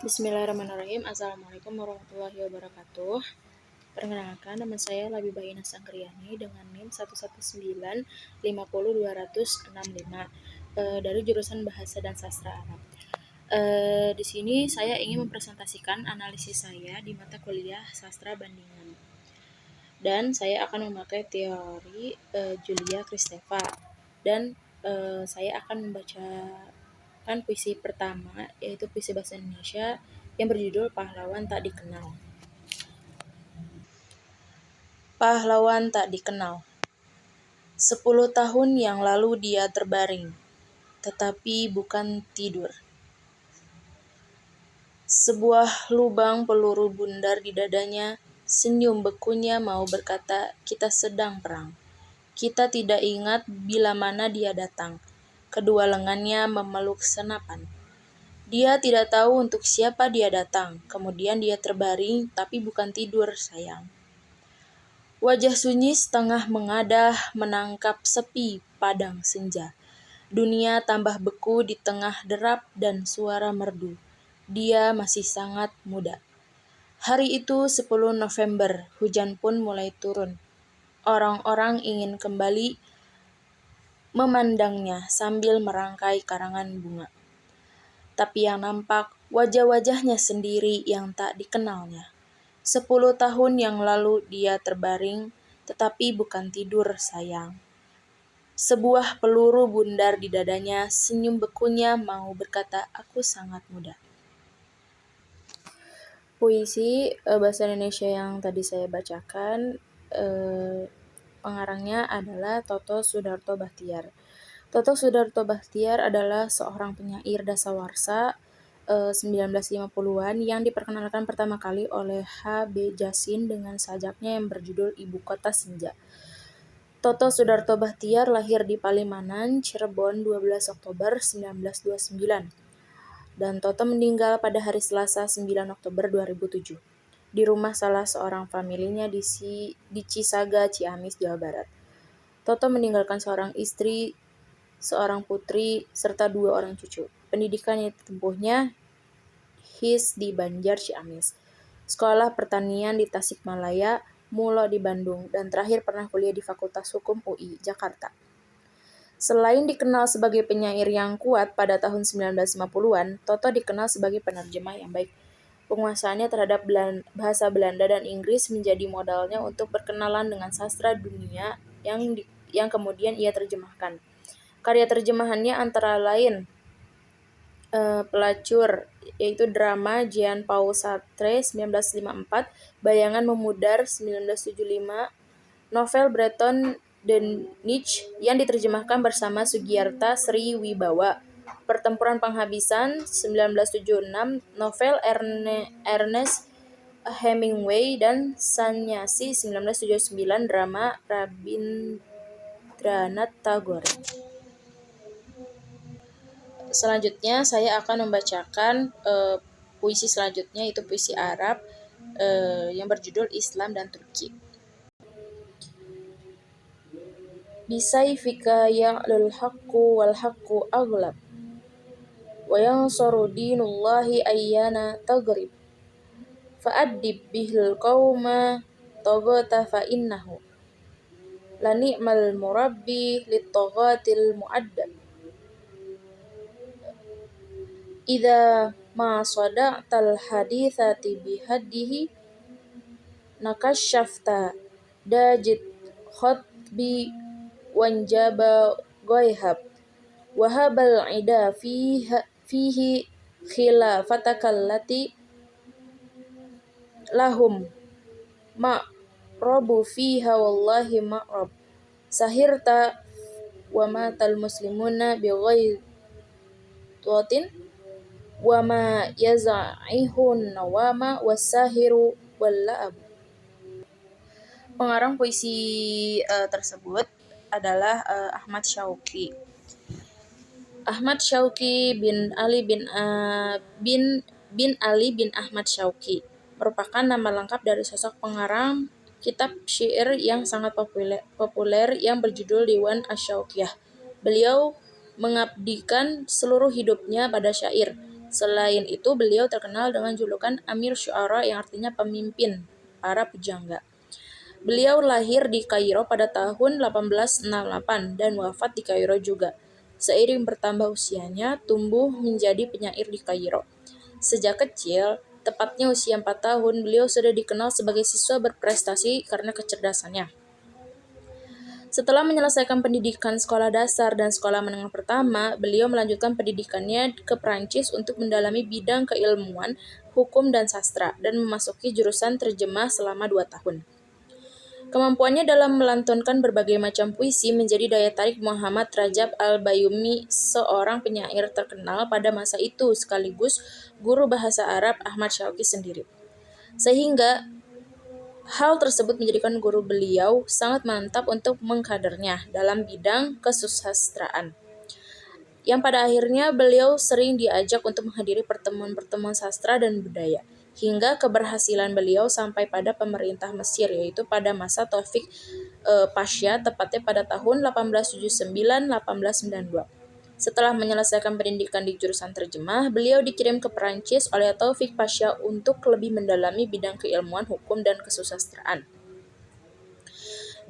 Bismillahirrahmanirrahim. Assalamualaikum warahmatullahi wabarakatuh. Perkenalkan, nama saya Labibah Ina Sangkriani dengan NIM 119502065 dari jurusan Bahasa dan Sastra Arab. Di sini saya ingin mempresentasikan analisis saya di mata kuliah Sastra Bandingan. Dan saya akan memakai teori Julia Kristeva. Dan saya akan membacakan puisi pertama, yaitu puisi bahasa Indonesia yang berjudul Pahlawan Tak Dikenal. Pahlawan tak dikenal. 10 tahun yang lalu dia terbaring, tetapi bukan tidur. Sebuah lubang peluru bundar di dadanya, senyum bekunya mau berkata, kita sedang perang. Kita tidak ingat bila mana dia datang. Kedua lengannya memeluk senapan. Dia tidak tahu untuk siapa dia datang. Kemudian dia terbaring, tapi bukan tidur, sayang. Wajah sunyi setengah mengadah menangkap sepi padang senja. Dunia tambah beku di tengah derap dan suara merdu. Dia masih sangat muda. Hari itu 10 November, hujan pun mulai turun. Orang-orang ingin kembali memandangnya sambil merangkai karangan bunga. Tapi yang nampak wajah-wajahnya sendiri yang tak dikenalnya. 10 tahun yang lalu dia terbaring, tetapi bukan tidur, sayang. Sebuah peluru bundar di dadanya, senyum bekunya mau berkata, aku sangat muda. Puisi bahasa Indonesia yang tadi saya bacakan, pengarangnya adalah Toto Sudarto Bachtiar. Toto Sudarto Bachtiar adalah seorang penyair dasawarsa 1950-an yang diperkenalkan pertama kali oleh H.B. Jassin dengan sajaknya yang berjudul Ibu Kota Senja. Toto Sudarto Bachtiar lahir di Palimanan, Cirebon 12 Oktober 1929. Dan Toto meninggal pada hari Selasa 9 Oktober 2007 di rumah salah seorang familinya di Cisaga, Ciamis, Jawa Barat. Toto meninggalkan seorang istri, seorang putri, serta 2 orang cucu. Pendidikan yang ditempuhnya HIS di Banjar, Ciamis, Sekolah Pertanian di Tasikmalaya, Mulo di Bandung, dan terakhir pernah kuliah di Fakultas Hukum UI, Jakarta. Selain dikenal sebagai penyair yang kuat pada tahun 1950-an, Toto dikenal sebagai penerjemah yang baik. Penguasaannya terhadap bahasa Belanda dan Inggris menjadi modalnya untuk berkenalan dengan sastra dunia yang kemudian ia terjemahkan. Karya terjemahannya antara lain Pelacur, yaitu drama Jean Paul Sartre 1954, Bayangan Memudar 1975, novel Breton de Niche yang diterjemahkan bersama Sugiyarta Sri Wibawa, Pertempuran Penghabisan 1976, novel Ernest Hemingway, dan Sanyasi 1979, drama Rabindranath Tagore. Selanjutnya saya akan membacakan puisi selanjutnya, yaitu puisi Arab yang berjudul Islam dan Turki. Bisayfika ya'lul haqqu wal haqqu aghlab wa yansaru dinullahi ayyana taghrib fa'addib bihil qawma taghata fa innahu la ni'mal murabbi lit-taghatil mu'addab idza ma sada'tal hadithati bihaddihi nakashafta dajid khatbi wanjaba ghaihab wahabal ida fihi khilafatakallati lahum ma'rabu fiha wallahi ma'rab sahirta wa matal muslimuna bighaidhatin wa ma yaza'ihun nawama wasahiru walla'ab. Pengarang puisi tersebut adalah Ahmad Syauqi. Ahmad Syauqi bin Ali bin Ahmad Syauqi merupakan nama lengkap dari sosok pengarang kitab syair yang sangat populer yang berjudul Diwan Asy-Syauqiyah. Beliau mengabdikan seluruh hidupnya pada syair, Selain itu, beliau terkenal dengan julukan Amir Syu'ara yang artinya pemimpin para pujangga. Beliau lahir di Kairo pada tahun 1868 dan wafat di Kairo juga. Seiring bertambah usianya, tumbuh menjadi penyair di Kairo. Sejak kecil, tepatnya usia 4 tahun, beliau sudah dikenal sebagai siswa berprestasi karena kecerdasannya. Setelah menyelesaikan pendidikan sekolah dasar dan sekolah menengah pertama, beliau melanjutkan pendidikannya ke Prancis untuk mendalami bidang keilmuan, hukum, dan sastra, dan memasuki jurusan terjemah selama 2 tahun. Kemampuannya dalam melantunkan berbagai macam puisi menjadi daya tarik Muhammad Rajab Al-Bayyumi, seorang penyair terkenal pada masa itu sekaligus guru bahasa Arab Ahmad Syauqi sendiri. Sehingga hal tersebut menjadikan guru beliau sangat mantap untuk mengkadernya dalam bidang kesusastraan. Yang pada akhirnya beliau sering diajak untuk menghadiri pertemuan-pertemuan sastra dan budaya. Hingga keberhasilan beliau sampai pada pemerintah Mesir, yaitu pada masa Taufik Pasha, tepatnya pada tahun 1879-1892. Setelah menyelesaikan pendidikan di jurusan terjemah, beliau dikirim ke Perancis oleh Taufik Pasha untuk lebih mendalami bidang keilmuan hukum dan kesusastraan.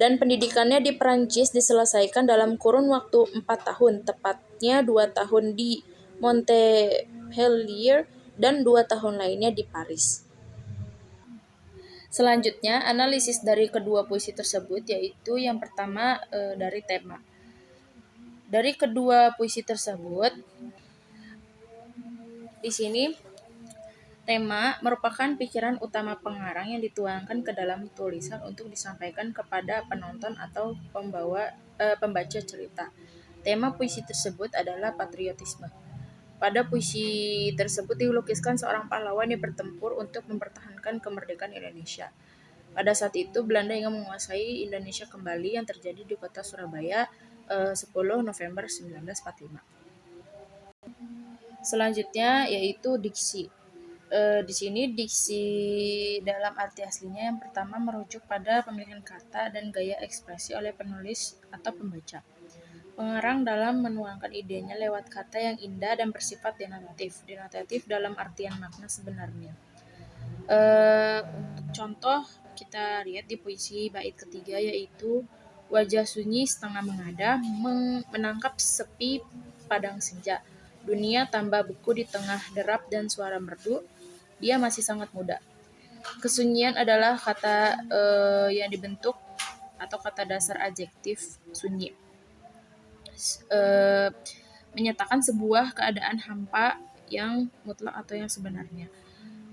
Dan pendidikannya di Perancis diselesaikan dalam kurun waktu 4 tahun, tepatnya 2 tahun di Montpellier dan 2 tahun lainnya di Paris. Selanjutnya, analisis dari kedua puisi tersebut, yaitu yang pertama dari tema. Dari kedua puisi tersebut, di sini tema merupakan pikiran utama pengarang yang dituangkan ke dalam tulisan untuk disampaikan kepada penonton atau pembaca cerita. Tema puisi tersebut adalah patriotisme. Pada puisi tersebut dilukiskan seorang pahlawan yang bertempur untuk mempertahankan kemerdekaan Indonesia. Pada saat itu Belanda ingin menguasai Indonesia kembali yang terjadi di kota Surabaya 10 November 1945. Selanjutnya yaitu diksi. Di sini diksi dalam arti aslinya yang pertama merujuk pada pemilihan kata dan gaya ekspresi oleh penulis atau pembaca. Pengarang dalam menuangkan idenya lewat kata yang indah dan bersifat denotatif. Denotatif dalam artian makna sebenarnya. Untuk contoh kita lihat di puisi bait ketiga, yaitu wajah sunyi setengah menghadap menangkap sepi padang senja. Dunia tambah beku di tengah derap dan suara merdu. Dia masih sangat muda. Kesunyian adalah kata yang dibentuk atau kata dasar adjektif sunyi. Menyatakan sebuah keadaan hampa yang mutlak atau yang sebenarnya.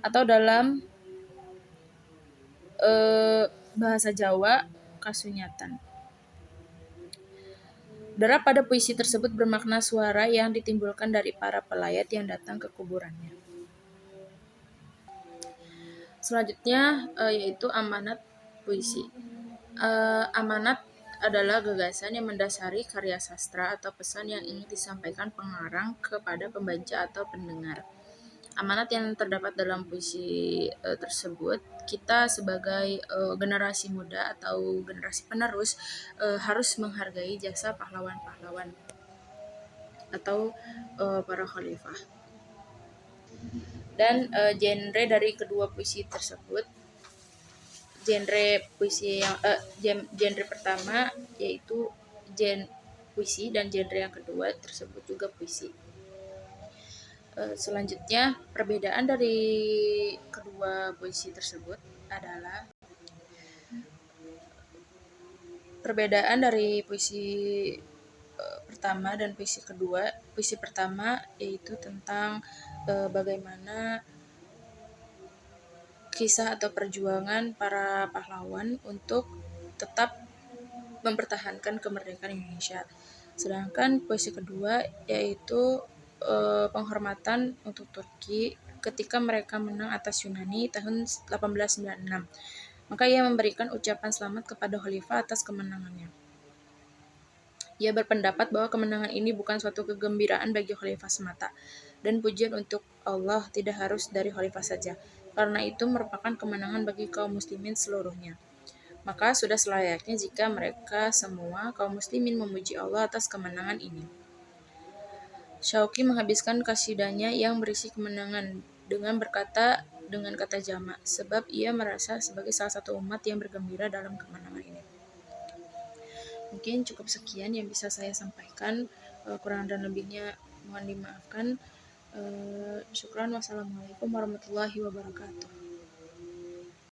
Atau dalam bahasa Jawa, kasunyatan. Derap pada puisi tersebut bermakna suara yang ditimbulkan dari para pelayat yang datang ke kuburannya. Selanjutnya yaitu amanat puisi. Amanat adalah gagasan yang mendasari karya sastra atau pesan yang ingin disampaikan pengarang kepada pembaca atau pendengar. Amanat yang terdapat dalam puisi tersebut, kita sebagai generasi muda atau generasi penerus harus menghargai jasa pahlawan-pahlawan atau para khalifah. Dan genre dari kedua puisi tersebut, genre pertama yaitu puisi dan genre yang kedua tersebut juga puisi. Selanjutnya, perbedaan dari kedua puisi tersebut adalah perbedaan dari puisi pertama dan puisi kedua. Puisi pertama yaitu tentang bagaimana kisah atau perjuangan para pahlawan untuk tetap mempertahankan kemerdekaan Indonesia. Sedangkan puisi kedua yaitu penghormatan untuk Turki ketika mereka menang atas Yunani tahun 1896. Maka ia memberikan ucapan selamat kepada khalifah atas kemenangannya. Ia berpendapat bahwa kemenangan ini bukan suatu kegembiraan bagi khalifah semata, dan pujian untuk Allah tidak harus dari khalifah saja, karena itu merupakan kemenangan bagi kaum muslimin seluruhnya. Maka sudah selayaknya jika mereka semua kaum muslimin memuji Allah atas kemenangan ini. Syauqi menghabiskan kasidahnya yang berisi kemenangan dengan berkata dengan kata jamak, sebab ia merasa sebagai salah satu umat yang bergembira dalam kemenangan ini. Mungkin cukup sekian yang bisa saya sampaikan, kurang dan lebihnya mohon dimaafkan. Syukran. Wassalamualaikum warahmatullahi wabarakatuh.